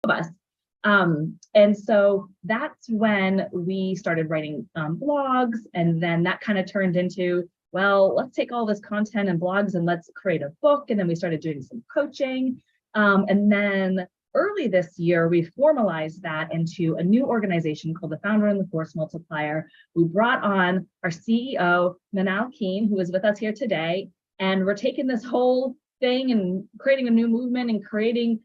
of us. And so that's when we started writing blogs, and then that kind of turned into, well, let's take all this content and blogs and let's create a book. And then we started doing some coaching. And then early this year, we formalized that into a new organization called the Founder and the Force Multiplier. We brought on our CEO, Manal Keen, who is with us here today. And we're taking this whole thing and creating a new movement and creating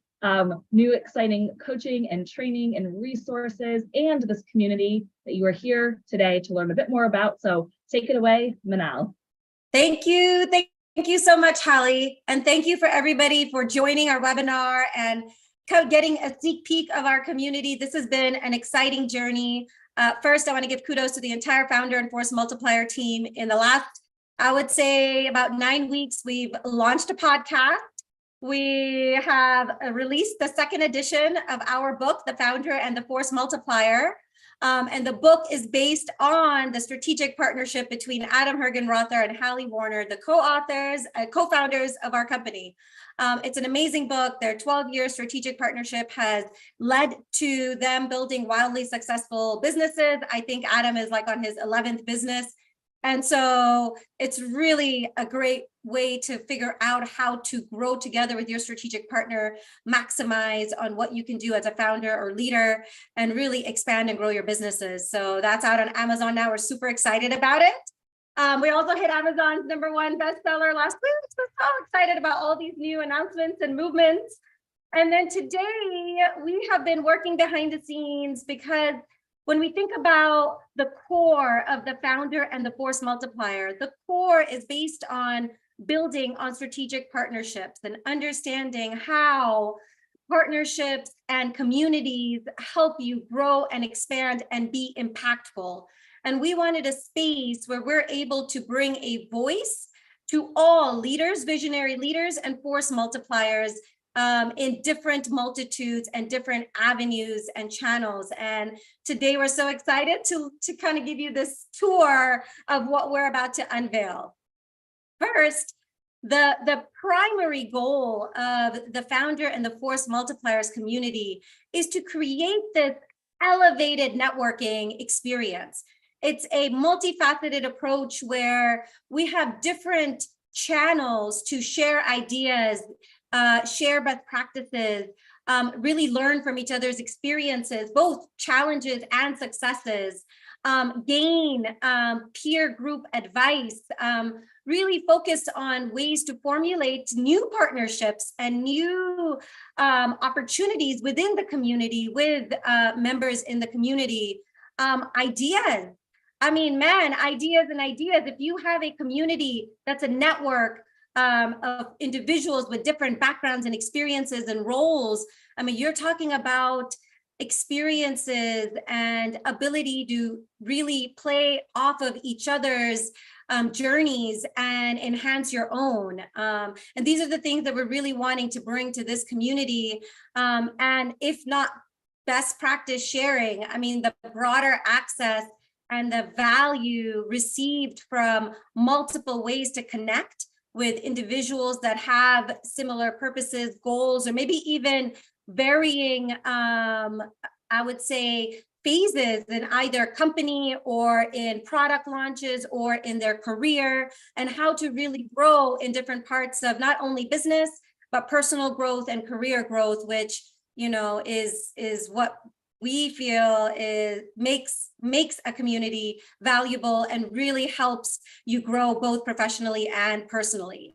new exciting coaching and training and resources and this community that you are here today to learn a bit more about. So take it away, Manal. Thank you. Thank you so much, Holly. And thank you for everybody for joining our webinar and getting a sneak peek of our community. This has been an exciting journey. First, I want to give kudos to the entire Founder and Force Multiplier team. In the last, I would say about 9 weeks, we've launched a podcast. We have released the second edition of our book, The Founder and the Force Multiplier. And the book is based on the strategic partnership between Adam Hergenrother and Hallie Warner, the co-founders of our company. It's an amazing book. Their 12-year strategic partnership has led to them building wildly successful businesses. I think Adam is like on his 11th business. And so it's really a great way to figure out how to grow together with your strategic partner, maximize on what you can do as a founder or leader, and really expand and grow your businesses. So that's out on Amazon now. We're super excited about it. We also hit Amazon's #1 bestseller last week. So excited about all these new announcements and movements. And then today we have been working behind the scenes because when we think about the core of the Founder and the Force Multiplier, the core is based on building on strategic partnerships and understanding how partnerships and communities help you grow and expand and be impactful. And we wanted a space where we're able to bring a voice to all leaders, visionary leaders, and force multipliers in different multitudes and different avenues and channels. And today we're so excited to kind of give you this tour of what we're about to unveil. First, the primary goal of the Founder and the Force Multipliers community is to create this elevated networking experience. It's a multifaceted approach where we have different channels to share ideas, share best practices, really learn from each other's experiences, both challenges and successes, gain peer group advice, really focus on ways to formulate new partnerships and new opportunities within the community with members in the community. Ideas. I mean, man, ideas and ideas. If you have a community that's a network of individuals with different backgrounds and experiences and roles, I mean, you're talking about experiences and ability to really play off of each other's journeys and enhance your own. And these are the things that we're really wanting to bring to this community. And if not best practice sharing, I mean, the broader access and the value received from multiple ways to connect with individuals that have similar purposes, goals, or maybe even varying, I would say, phases in either company or in product launches or in their career, and how to really grow in different parts of not only business, but personal growth and career growth, which, you know, is what we feel makes a community valuable and really helps you grow both professionally and personally.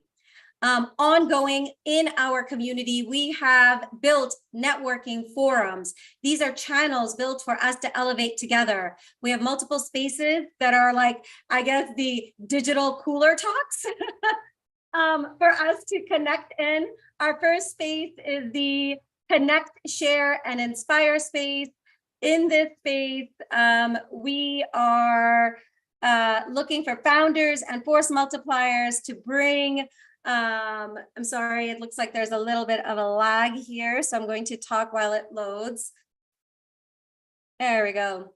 Ongoing in our community, we have built networking forums. These are channels built for us to elevate together. We have multiple spaces that are like, I guess, the digital cooler talks for us to connect in. Our first space is the Connect, Share, and Inspire space. In this space, we are looking for founders and force multipliers to bring, I'm sorry, it looks like there's a little bit of a lag here, so I'm going to talk while it loads. There we go.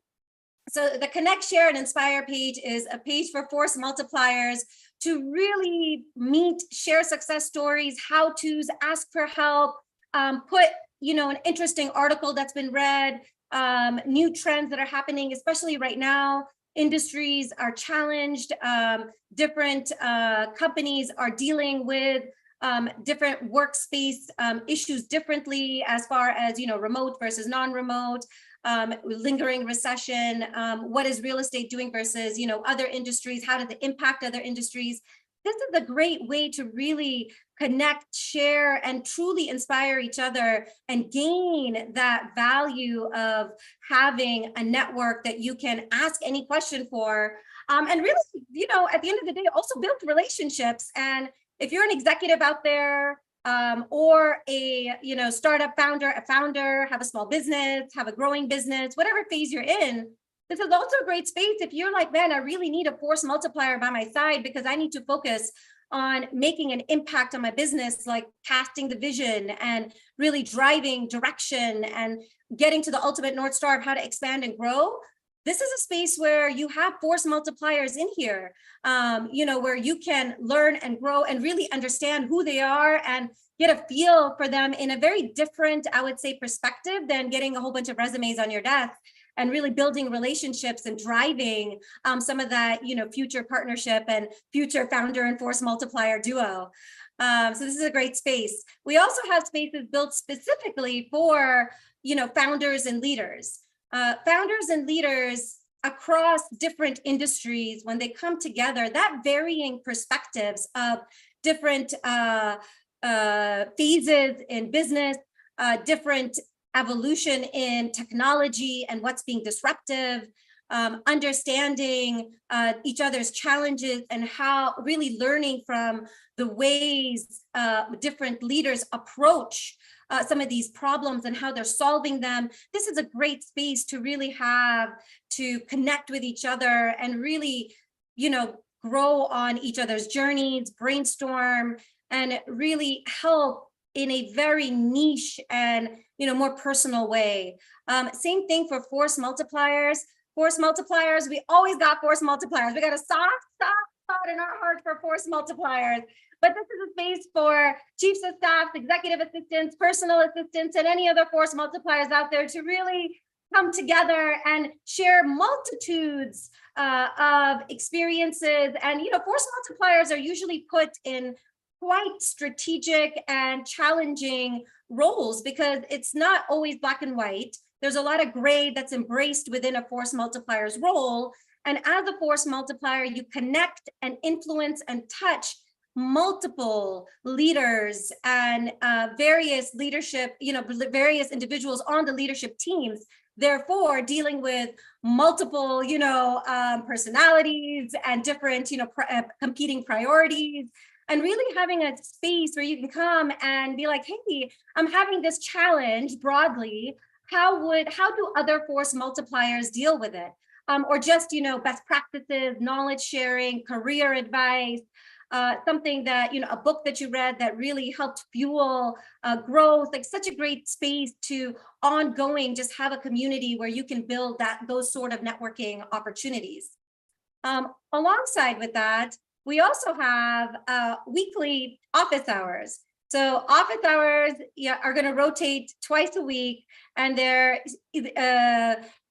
So the Connect, Share, and Inspire page is a page for force multipliers to really meet, share success stories, how-tos, ask for help, put an interesting article that's been read, new trends that are happening, especially right now. Industries are challenged. Different companies are dealing with different workspace issues differently, as far as remote versus non-remote, lingering recession. What is real estate doing versus other industries? How does it impact other industries? This is a great way to really connect, share, and truly inspire each other and gain that value of having a network that you can ask any question for. And really, at the end of the day, also build relationships. And if you're an executive out there, or a startup founder, have a small business, have a growing business, whatever phase you're in, this is also a great space if you're like, man, I really need a force multiplier by my side because I need to focus on making an impact on my business, like casting the vision and really driving direction and getting to the ultimate North Star of how to expand and grow. This is a space where you have force multipliers in here, where you can learn and grow and really understand who they are and get a feel for them in a very different, I would say, perspective than getting a whole bunch of resumes on your desk, and really building relationships and driving some of that, future partnership and future founder and force multiplier duo. So this is a great space. We also have spaces built specifically for, founders and leaders. Founders and leaders across different industries, when they come together, that varying perspectives of different phases in business, different evolution in technology and what's being disruptive, understanding each other's challenges, and how really learning from the ways different leaders approach some of these problems and how they're solving them. This is a great space to really have to connect with each other and really, grow on each other's journeys, brainstorm, and really help in a very niche and more personal way. Same thing for force multipliers. Force multipliers, we always got force multipliers. We got a soft spot in our heart for force multipliers. But this is a space for chiefs of staff, executive assistants, personal assistants, and any other force multipliers out there to really come together and share multitudes of experiences. And force multipliers are usually put in quite strategic and challenging roles because it's not always black and white. There's a lot of gray that's embraced within a force multiplier's role. And as a force multiplier, you connect and influence and touch multiple leaders and various leadership, various individuals on the leadership teams. Therefore, dealing with multiple, personalities and different, competing priorities. And really having a space where you can come and be like, hey, I'm having this challenge broadly. How do other force multipliers deal with it? Or just, best practices, knowledge sharing, career advice, something that, a book that you read that really helped fuel growth, like such a great space to ongoing, just have a community where you can build those sort of networking opportunities. Alongside with that, we also have weekly office hours. So office hours are going to rotate twice a week, and they're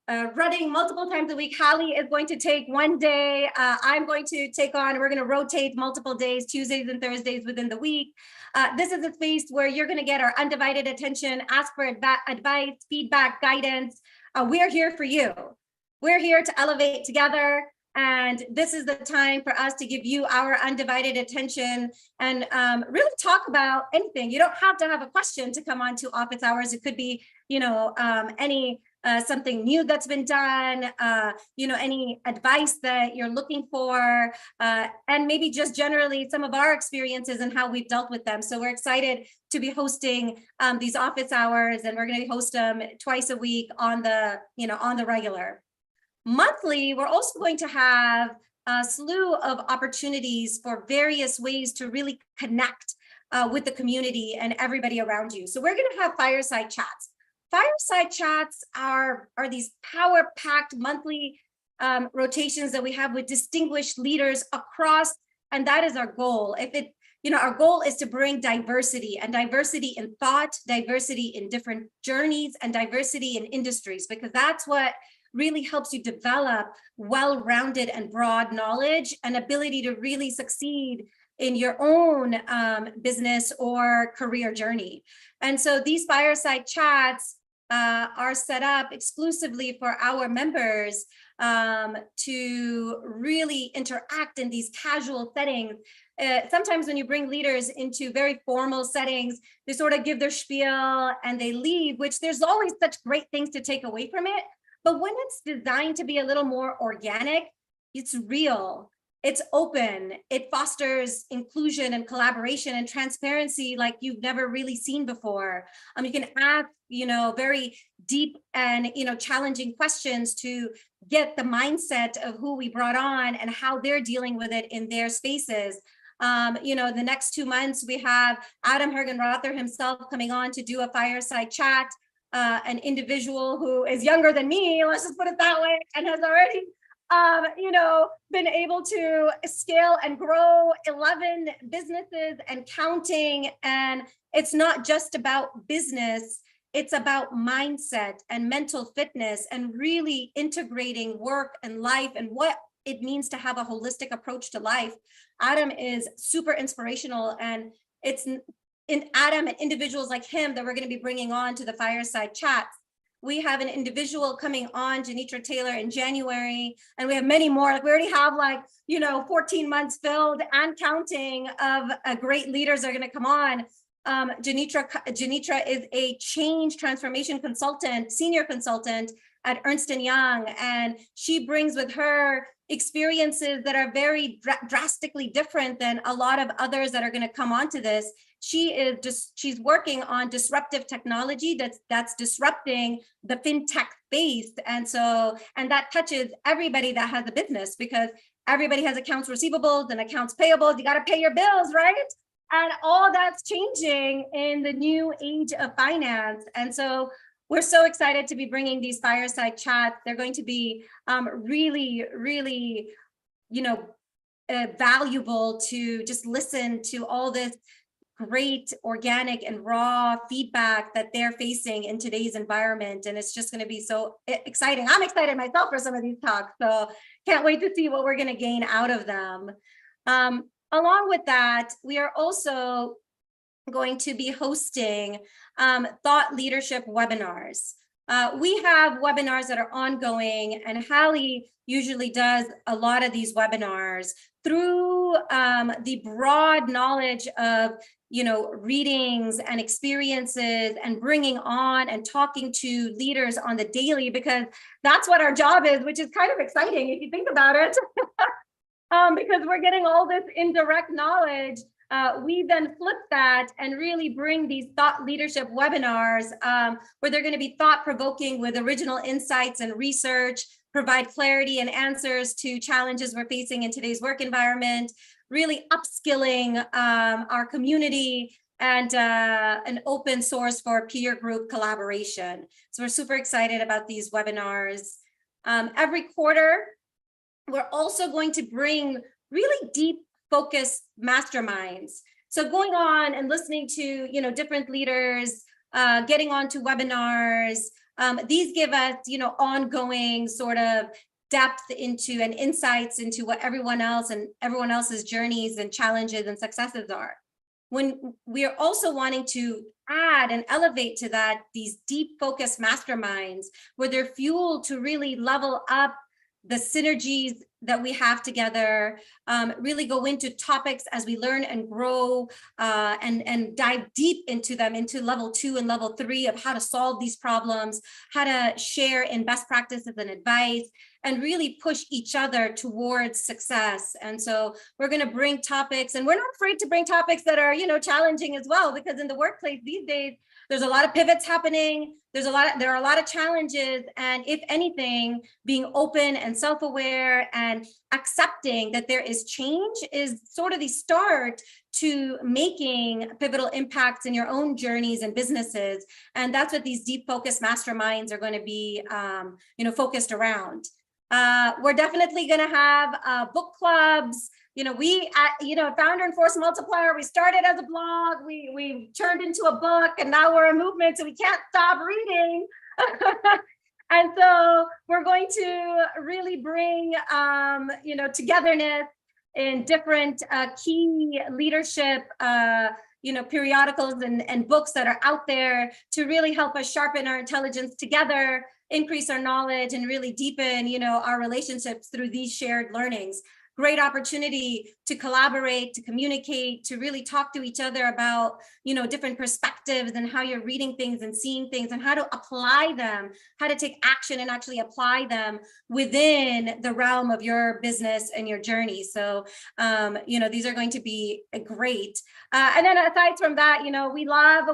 running multiple times a week. Hallie is going to take one day. I'm going to take on, we're going to rotate multiple days, Tuesdays and Thursdays within the week. This is a space where you're going to get our undivided attention, ask for advice, feedback, guidance. We're here for you. We're here to elevate together. And this is the time for us to give you our undivided attention and really talk about anything. You don't have to have a question to come on to office hours. It could be, any something new that's been done, any advice that you're looking for, and maybe just generally some of our experiences and how we've dealt with them. So we're excited to be hosting these office hours, and we're going to host them twice a week on the regular. Monthly, we're also going to have a slew of opportunities for various ways to really connect with the community and everybody around you. So we're going to have fireside chats. Fireside chats are these power-packed monthly rotations that we have with distinguished leaders across, and that is our goal. If it our goal is to bring diversity, and diversity in thought, diversity in different journeys, and diversity in industries, because that's what really helps you develop well-rounded and broad knowledge and ability to really succeed in your own business or career journey. And so these fireside chats are set up exclusively for our members to really interact in these casual settings. Sometimes when you bring leaders into very formal settings, they sort of give their spiel and they leave, which there's always such great things to take away from it. But when it's designed to be a little more organic, it's real, it's open, it fosters inclusion and collaboration and transparency like you've never really seen before. You can ask, very deep and, challenging questions to get the mindset of who we brought on and how they're dealing with it in their spaces. The next 2 months, we have Adam Hergenrother himself coming on to do a fireside chat, an individual who is younger than me, let's just put it that way, and has already been able to scale and grow 11 businesses and counting. And it's not just about business, it's about mindset and mental fitness and really integrating work and life and what it means to have a holistic approach to life. Adam is super inspirational, and it's in Adam and individuals like him that we're going to be bringing on to the fireside chats. We have an individual coming on, Janitra Taylor, in January, and we have many more. We already have 14 months filled and counting of great leaders that are going to come on. Janitra is a change transformation consultant, senior consultant at Ernst & Young, and she brings with her experiences that are very drastically different than a lot of others that are going to come onto this. She's working on disruptive technology that's disrupting the fintech space. And that touches everybody that has a business, because everybody has accounts receivables and accounts payables. You got to pay your bills, right? And all that's changing in the new age of finance. And so we're so excited to be bringing these fireside chats. They're going to be really, really, valuable to just listen to all this great organic and raw feedback that they're facing in today's environment. And it's just going to be so exciting. I'm excited myself for some of these talks, so can't wait to see what we're going to gain out of them. Along with that, we are also going to be hosting thought leadership webinars. We have webinars that are ongoing, and Hallie usually does a lot of these webinars through the broad knowledge of readings and experiences, and bringing on and talking to leaders on the daily, because that's what our job is, which is kind of exciting if you think about it. Because we're getting all this indirect knowledge. We then flip that and really bring these thought leadership webinars where they're going to be thought-provoking with original insights and research, provide clarity and answers to challenges we're facing in today's work environment, really upskilling our community, and an open source for peer group collaboration. So we're super excited about these webinars. Every quarter, we're also going to bring really deep focused masterminds. So going on and listening to different leaders, getting onto webinars. These give us ongoing sort of depth into and insights into what everyone else and everyone else's journeys and challenges and successes are. When we are also wanting to add and elevate to that these deep focused masterminds, where they're fueled to really level up the synergies that we have together, really go into topics as we learn and grow, and dive deep into them, into level 2 and level 3 of how to solve these problems, how to share in best practices and advice, and really push each other towards success. And so we're going to bring topics, and we're not afraid to bring topics that are, challenging as well, because in the workplace these days, there's a lot of pivots happening. There are a lot of challenges. And if anything, being open and self-aware and accepting that there is change is sort of the start to making pivotal impacts in your own journeys and businesses. And that's what these deep focus masterminds are going to be, focused around. We're definitely going to have book clubs, we, Founder and Force Multiplier, we started as a blog, we turned into a book, and now we're a movement, so we can't stop reading. And so we're going to really bring, togetherness in different key leadership, periodicals and books that are out there to really help us sharpen our intelligence together, increase our knowledge, and really deepen, our relationships through these shared learnings. Great opportunity to collaborate, to communicate, to really talk to each other about, different perspectives and how you're reading things and seeing things and how to apply them, how to take action and actually apply them within the realm of your business and your journey. So, these are going to be great. And then aside from that, we love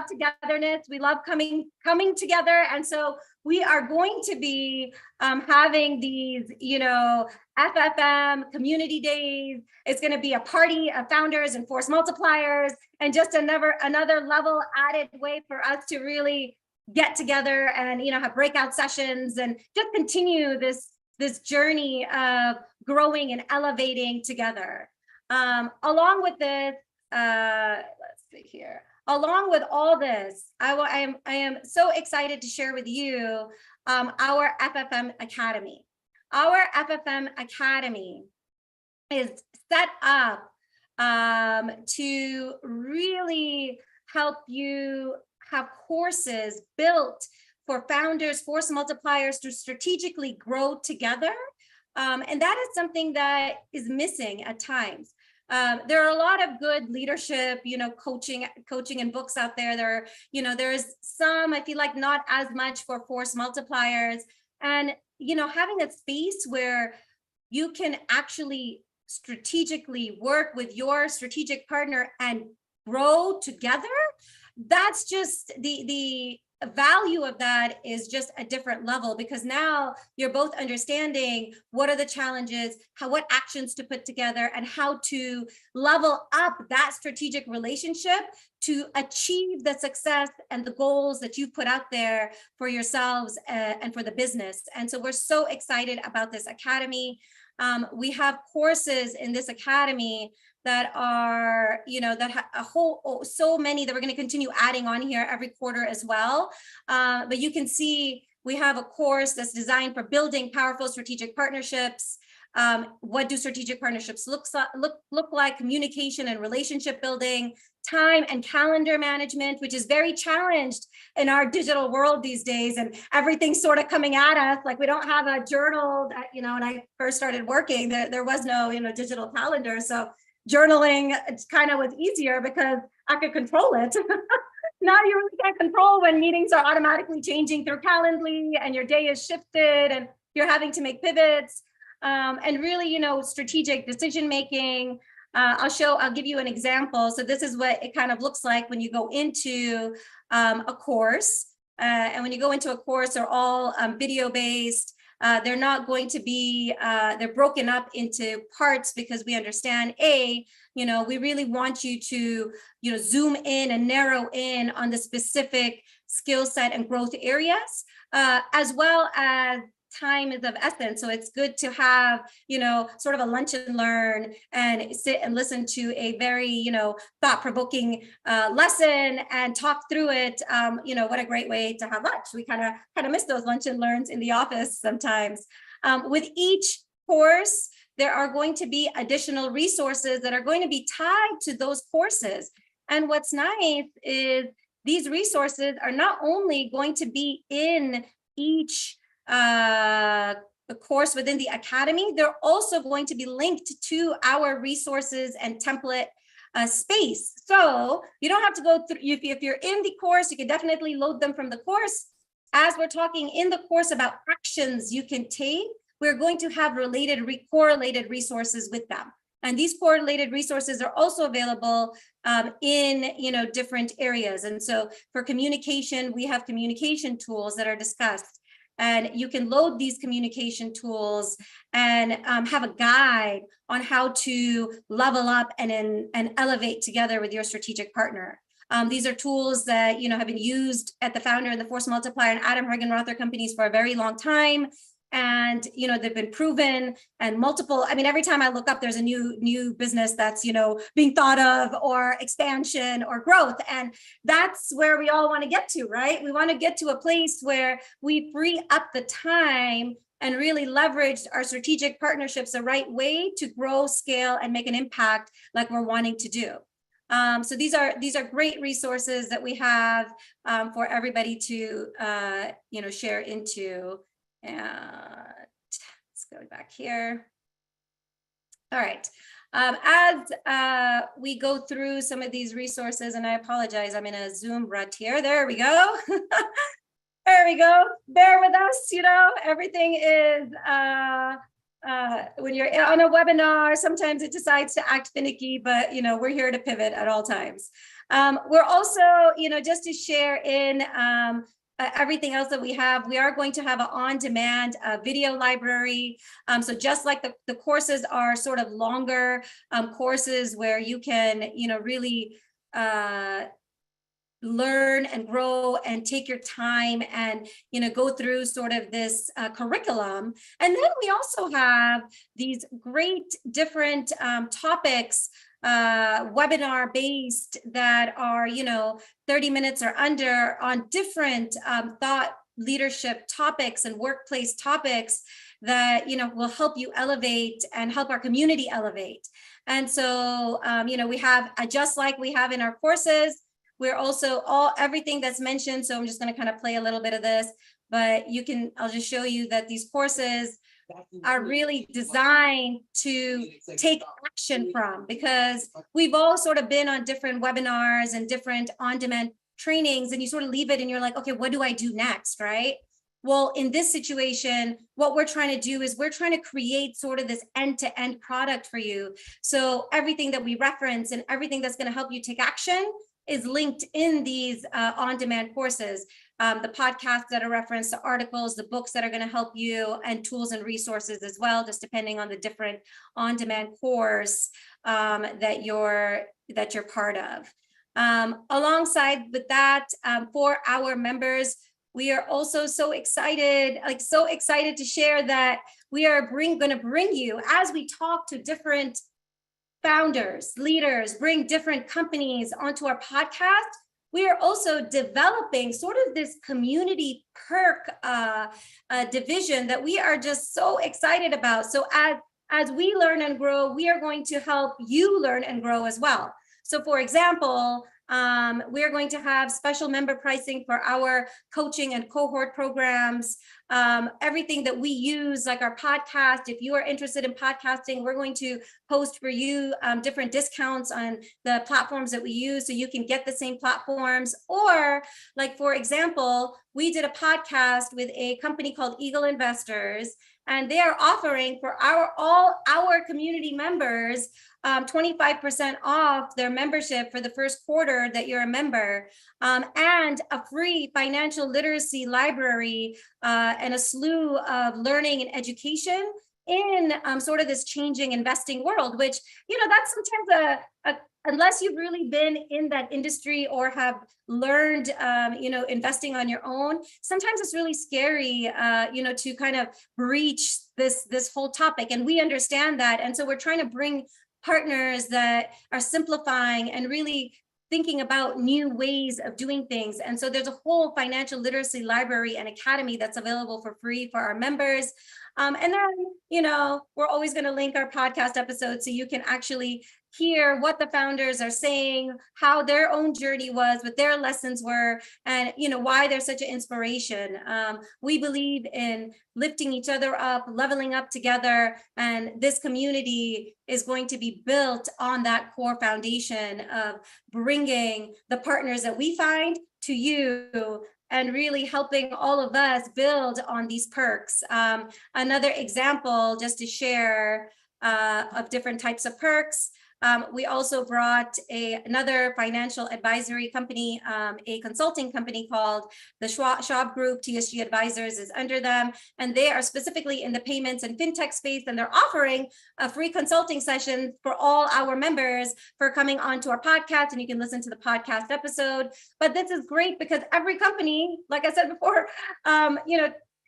togetherness. We love coming together. And so we are going to be having these, FFM community days. It's going to be a party of founders and force multipliers, and just another level added way for us to really get together and, have breakout sessions and just continue this journey of growing and elevating together. Along with this, let's see here. Along with all this, I am so excited to share with you our FFM Academy. Our FFM Academy is set up to really help you have courses built for founders, force multipliers to strategically grow together. And that is something that is missing at times. There are a lot of good leadership, coaching and books out there. There's some, I feel like, not as much for force multipliers, and, having a space where you can actually strategically work with your strategic partner and grow together. That's just the value of that is just a different level, because now you're both understanding what are the challenges, what actions to put together, and how to level up that strategic relationship to achieve the success and the goals that you put out there for yourselves and for the business. And so we're so excited about this academy. We have courses in this academy that are, so many that we're going to continue adding on here every quarter as well. But you can see we have a course that's designed for building powerful strategic partnerships. What do strategic partnerships look like? Communication and relationship building, time and calendar management, which is very challenged in our digital world these days, and everything's sort of coming at us. Like, we don't have a journal that, when I first started working, there was no, digital calendar. So journaling, it's kind of was easier because I could control it. Now you really can't control when meetings are automatically changing through Calendly and your day is shifted and you're having to make pivots. And really, strategic decision making. I'll give you an example. So this is what it kind of looks like when you go into a course. And when you go into a course, they're all video based. They're not going to be, they're broken up into parts because we understand, we really want you to, zoom in and narrow in on the specific skill set and growth areas, as well as time is of essence. So it's good to have, sort of a lunch and learn and sit and listen to a very, thought-provoking lesson and talk through it. What a great way to have lunch. We kind of miss those lunch and learns in the office sometimes. With each course, there are going to be additional resources that are going to be tied to those courses. And what's nice is these resources are not only going to be in each the course within the academy, they're also going to be linked to our resources and template space. So you don't have to go through, if you're in the course, you can definitely load them from the course. As we're talking in the course about actions you can take, we're going to have correlated resources with them. And these correlated resources are also available in different areas. And so for communication, we have communication tools that are discussed. And you can load these communication tools and have a guide on how to level up and elevate together with your strategic partner. These are tools that have been used at the Founder and the Force Multiplier and Adam Hergenrother companies for a very long time. and they've been proven, and multiple, I mean, every time I look up, there's a new business that's being thought of, or expansion or growth. And that's where we all want to get to, right? We want to get to a place where we free up the time and really leverage our strategic partnerships the right way to grow, scale, and make an impact like we're wanting to do. So these are great resources that we have for everybody to share into. And let's go back here. All right. As we go through some of these resources, and I apologize, I'm in a Zoom rut here. There we go. There we go. Bear with us. Everything is when you're on a webinar, sometimes it decides to act finicky, but we're here to pivot at all times. We're also, just to share in everything else that we have, we are going to have an on-demand video library. So just like the courses are sort of longer courses where you can, really learn and grow and take your time and go through sort of this curriculum. And then we also have these great different topics, webinar based, that are 30 minutes or under, on different thought leadership topics and workplace topics that will help you elevate and help our community elevate. And so we have, just like we have in our courses, we're also everything that's mentioned. So I'm just going to kind of play a little bit of this, but I'll just show you that these courses are really designed to take action from, because we've all sort of been on different webinars and different on-demand trainings, and you sort of leave it and you're like, okay, what do I do next, right? Well, in this situation, what we're trying to do is we're trying to create sort of this end-to-end product for you. So everything that we reference and everything that's going to help you take action is linked in these on-demand courses. The podcasts that are referenced, the articles, the books that are going to help you, and tools and resources as well, just depending on the different on-demand course that you're part of. Alongside with that, for our members, we are also so excited to share that we are going to bring you, as we talk to different founders, leaders, bring different companies onto our podcast, we are also developing sort of this community perk division that we are just so excited about. So as we learn and grow, we are going to help you learn and grow as well. So for example, we are going to have special member pricing for our coaching and cohort programs. Everything that we use, like our podcast, if you are interested in podcasting, we're going to post for you different discounts on the platforms that we use, so you can get the same platforms. Or like, for example, we did a podcast with a company called Eagle Investors, and they are offering for all our community members 25% off their membership for the first quarter that you're a member, and a free financial literacy library and a slew of learning and education in sort of this changing investing world, which, that's sometimes unless you've really been in that industry or have learned, investing on your own, sometimes it's really scary, to kind of breach this whole topic. And we understand that. And so we're trying to bring partners that are simplifying and really thinking about new ways of doing things. And so there's a whole financial literacy library and academy that's available for free for our members. And then, we're always going to link our podcast episodes so you can actually hear what the founders are saying, how their own journey was, what their lessons were, and why they're such an inspiration. We believe in lifting each other up, leveling up together, and this community is going to be built on that core foundation of bringing the partners that we find to you and really helping all of us build on these perks. Another example, just to share, of different types of perks. We also brought another financial advisory company, a consulting company called the Schwab Group. TSG Advisors is under them, and they are specifically in the payments and fintech space, and they're offering a free consulting session for all our members for coming onto our podcast, and you can listen to the podcast episode. But this is great because every company, like I said before,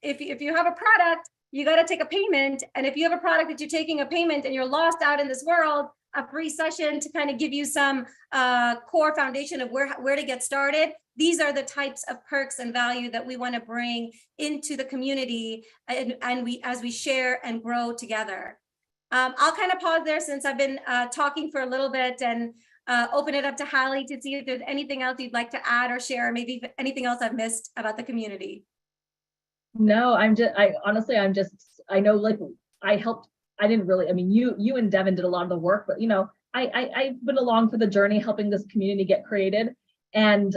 if you have a product, you got to take a payment. And if you have a product that you're taking a payment and you're lost out in this world, a free session to kind of give you some core foundation of where to get started. These are the types of perks and value that we want to bring into the community, and we as we share and grow together. I'll kind of pause there since I've been talking for a little bit, and open it up to Hallie to see if there's anything else you'd like to add or share, maybe anything else I've missed about the community. No, I know, like, I didn't really, I mean, you and Devin did a lot of the work, but, you know, I've been along for the journey, helping this community get created. And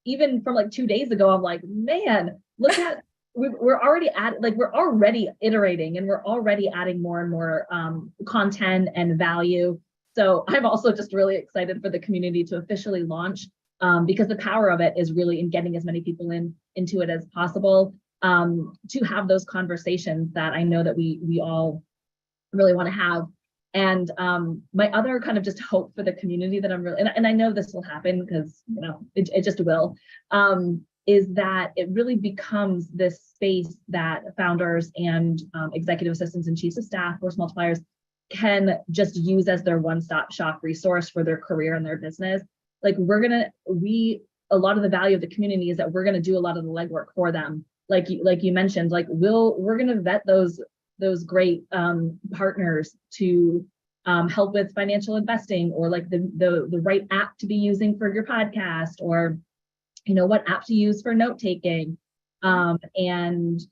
even from like 2 days ago, I'm like, man, look at, we're already iterating, and we're already adding more and more content and value. So I'm also just really excited for the community to officially launch, because the power of it is really in getting as many people into it as possible, to have those conversations that I know that we all really want to have. And my other kind of just hope for the community that I'm really, and I know this will happen because, you know, it just will, is that it really becomes this space that founders and executive assistants and chiefs of staff, force multipliers, can just use as their one-stop shop resource for their career and their business. Like, a lot of the value of the community is that we're going to do a lot of the legwork for them. Like you mentioned, like we're going to vet those great partners to help with financial investing, or like the right app to be using for your podcast, or, you know, what app to use for note taking, and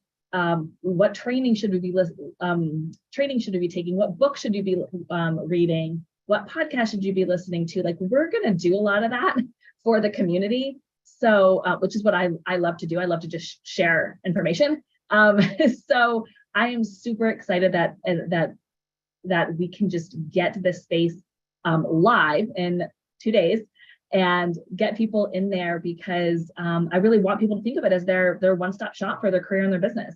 what training should we be taking, what book should you be reading, what podcast should you be listening to. Like, we're going to do a lot of that for the community. So, which is what I love to do. I love to just share information. So I am super excited that we can just get this space live in 2 days and get people in there, because I really want people to think of it as their one-stop shop for their career and their business.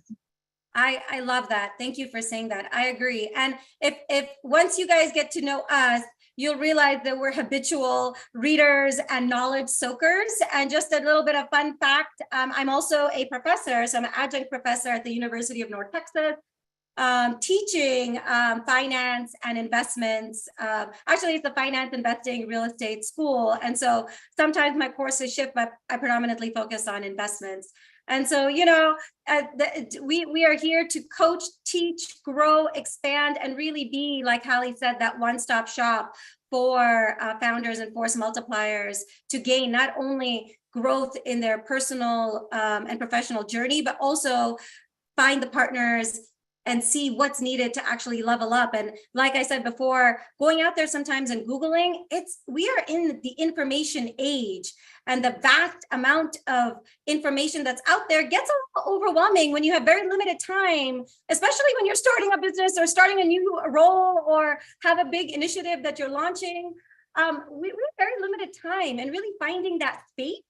I love that. Thank you for saying that. I agree. And if once you guys get to know us, you'll realize that we're habitual readers and knowledge soakers. And just a little bit of fun fact, I'm also a professor. So I'm an adjunct professor at the University of North Texas, teaching finance and investments. Actually, it's the finance, investing, real estate school. And so sometimes my courses shift, but I predominantly focus on investments. And so, you know, we are here to coach, teach, grow, expand, and really be, like Hallie said, that one-stop shop for founders and force multipliers to gain not only growth in their personal and professional journey, but also find the partners and see what's needed to actually level up. And like I said before, going out there sometimes and Googling, we are in the information age, and the vast amount of information that's out there gets a little overwhelming when you have very limited time, especially when you're starting a business or starting a new role or have a big initiative that you're launching. We have very limited time, and really finding that space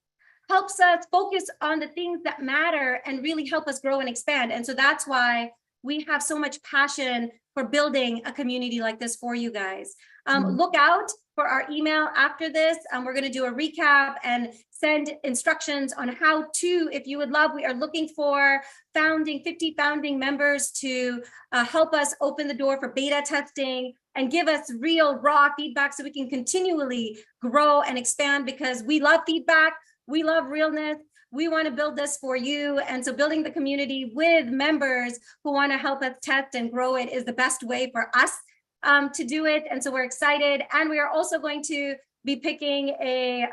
helps us focus on the things that matter and really help us grow and expand. And so that's why we have so much passion for building a community like this for you guys. Look out for our email after this. We're going to do a recap and send instructions on how to, if you would love, we are looking for 50 founding members to help us open the door for beta testing and give us real raw feedback so we can continually grow and expand, because we love feedback. We love realness. We want to build this for you. And so building the community with members who want to help us test and grow it is the best way for us to do it. And so we're excited. And we are also going to be picking a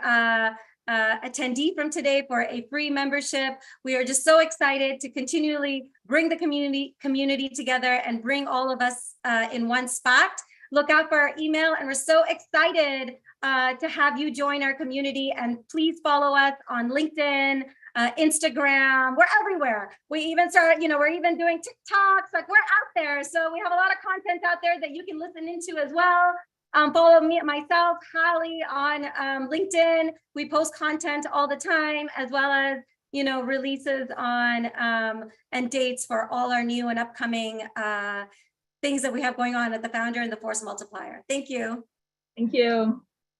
attendee from today for a free membership. We are just so excited to continually bring the community together and bring all of us in one spot. Look out for our email, and we're so excited to have you join our community. And please follow us on LinkedIn, Instagram. We're everywhere. We even we're even doing TikToks. Like, we're out there. So we have a lot of content out there that you can listen into as well. Follow myself, Hallie, on LinkedIn. We post content all the time, as well as, you know, releases on and dates for all our new and upcoming things that we have going on at the Founder and the Force Multiplier. Thank you. Thank you.